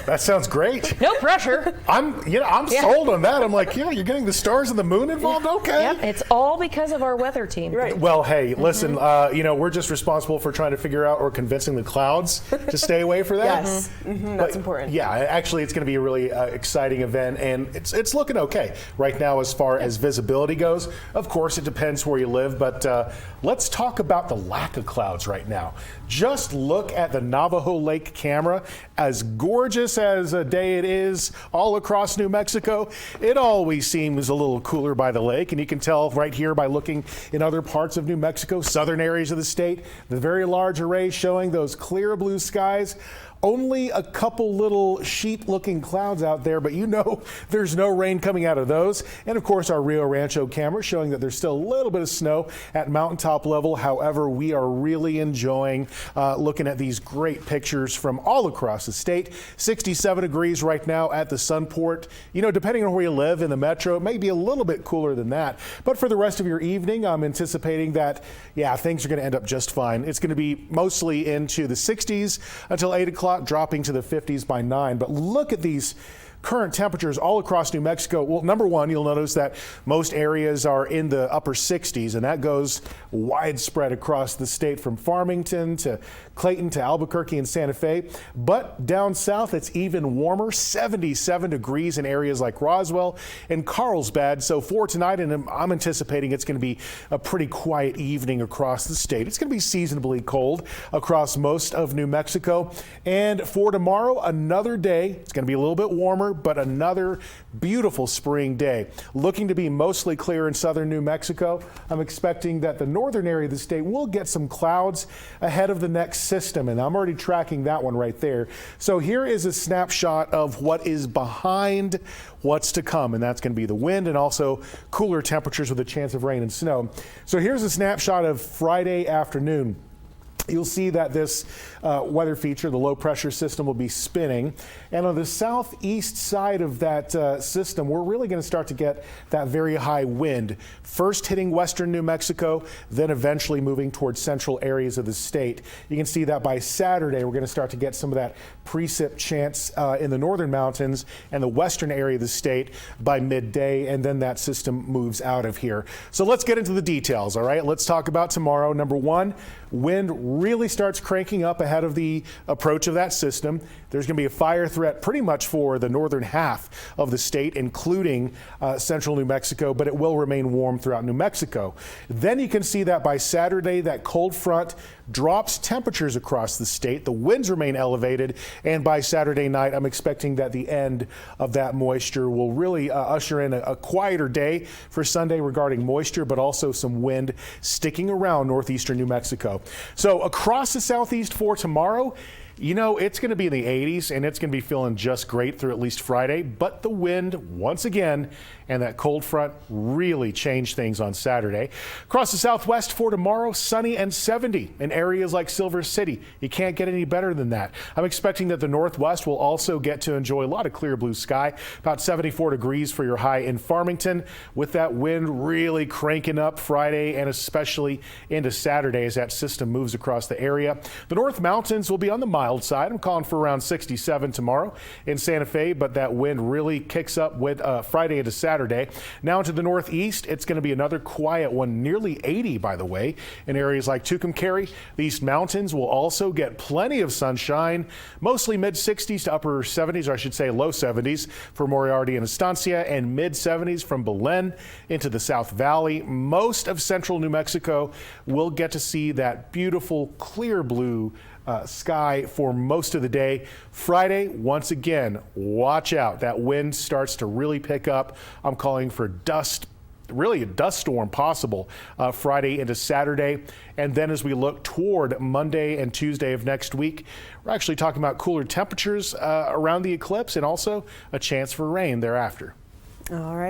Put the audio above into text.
That sounds great. No pressure. I'm sold on that. I'm like, yeah, you're getting the stars and the moon involved? Okay. Yep, it's all because of our weather team. Right. Well, hey, listen, we're just responsible for trying to figure out or convincing the clouds to stay away for that. Yes, that's important. Yeah, actually, it's going to be a really exciting event, and it's looking okay right now as far as visibility goes. Of course, it depends where you live, but let's talk about the lack of clouds right now. Just look at the Navajo Lake camera. As gorgeous as a day it is all across New Mexico, it always seems a little cooler by the lake, and you can tell right here by looking in other parts of New Mexico, southern areas of the state, the very large array showing those clear blue skies. Only a couple little sheet-looking clouds out there, but there's no rain coming out of those. And of course, our Rio Rancho camera showing that there's still a little bit of snow at mountaintop level. However, we are really enjoying looking at these great pictures from all across the state. 67 degrees right now at the Sunport. Depending on where you live in the metro, it may be a little bit cooler than that. But for the rest of your evening, I'm anticipating that, things are going to end up just fine. It's going to be mostly into the 60s until 8 o'clock. Dropping to the 50s by 9. But look at these current temperatures all across New Mexico. Well, number one, you'll notice that most areas are in the upper 60s, and that goes widespread across the state from Farmington to Clayton to Albuquerque and Santa Fe. But down south, it's even warmer, 77 degrees in areas like Roswell and Carlsbad. So for tonight, and I'm anticipating it's going to be a pretty quiet evening across the state. It's going to be seasonably cold across most of New Mexico. And for tomorrow, another day. It's going to be a little bit warmer, but another beautiful spring day. Looking to be mostly clear in southern New Mexico. I'm expecting that the northern area of the state will get some clouds ahead of the next system, and I'm already tracking that one right there. So here is a snapshot of what is behind what's to come, and that's going to be the wind and also cooler temperatures with a chance of rain and snow. So here's a snapshot of Friday afternoon. You'll see that this weather feature, the low pressure system, will be spinning. And on the southeast side of that system, we're really going to start to get that very high wind, first hitting western New Mexico, then eventually moving towards central areas of the state. You can see that by Saturday, we're going to start to get some of that precip chance in the northern mountains and the western area of the state by midday, and then that system moves out of here. So let's get into the details, all right? Let's talk about tomorrow. Number one, wind really starts cranking up ahead of the approach of that system. There's going to be a fire threat pretty much for the northern half of the state, including central New Mexico, but it will remain warm throughout New Mexico. Then you can see that by Saturday, that cold front drops temperatures across the state. The winds remain elevated, and by Saturday night, I'm expecting that the end of that moisture will really usher in a quieter day for Sunday regarding moisture, but also some wind sticking around northeastern New Mexico. So across the southeast for tomorrow, it's going to be in the 80s, and it's going to be feeling just great through at least Friday. But the wind, once again, and that cold front really changed things on Saturday. Across the southwest for tomorrow, sunny and 70 in areas like Silver City. You can't get any better than that. I'm expecting that the northwest will also get to enjoy a lot of clear blue sky, about 74 degrees for your high in Farmington, with that wind really cranking up Friday and especially into Saturday as that system moves across the area. The North Mountains will be on the mild side. I'm calling for around 67 tomorrow in Santa Fe, but that wind really kicks up with Friday into Saturday. Now to the northeast, it's going to be another quiet one, nearly 80 by the way, in areas like Tucumcari. The East Mountains will also get plenty of sunshine, mostly mid 60s to upper 70s, or I should say low 70s for Moriarty and Estancia, and mid 70s from Belen into the South Valley. Most of central New Mexico will get to see that beautiful clear blue sky for most of the day. Friday, once again, watch out. That wind starts to really pick up. I'm calling for dust, really a dust storm possible Friday into Saturday. And then as we look toward Monday and Tuesday of next week, we're actually talking about cooler temperatures around the eclipse and also a chance for rain thereafter. All right.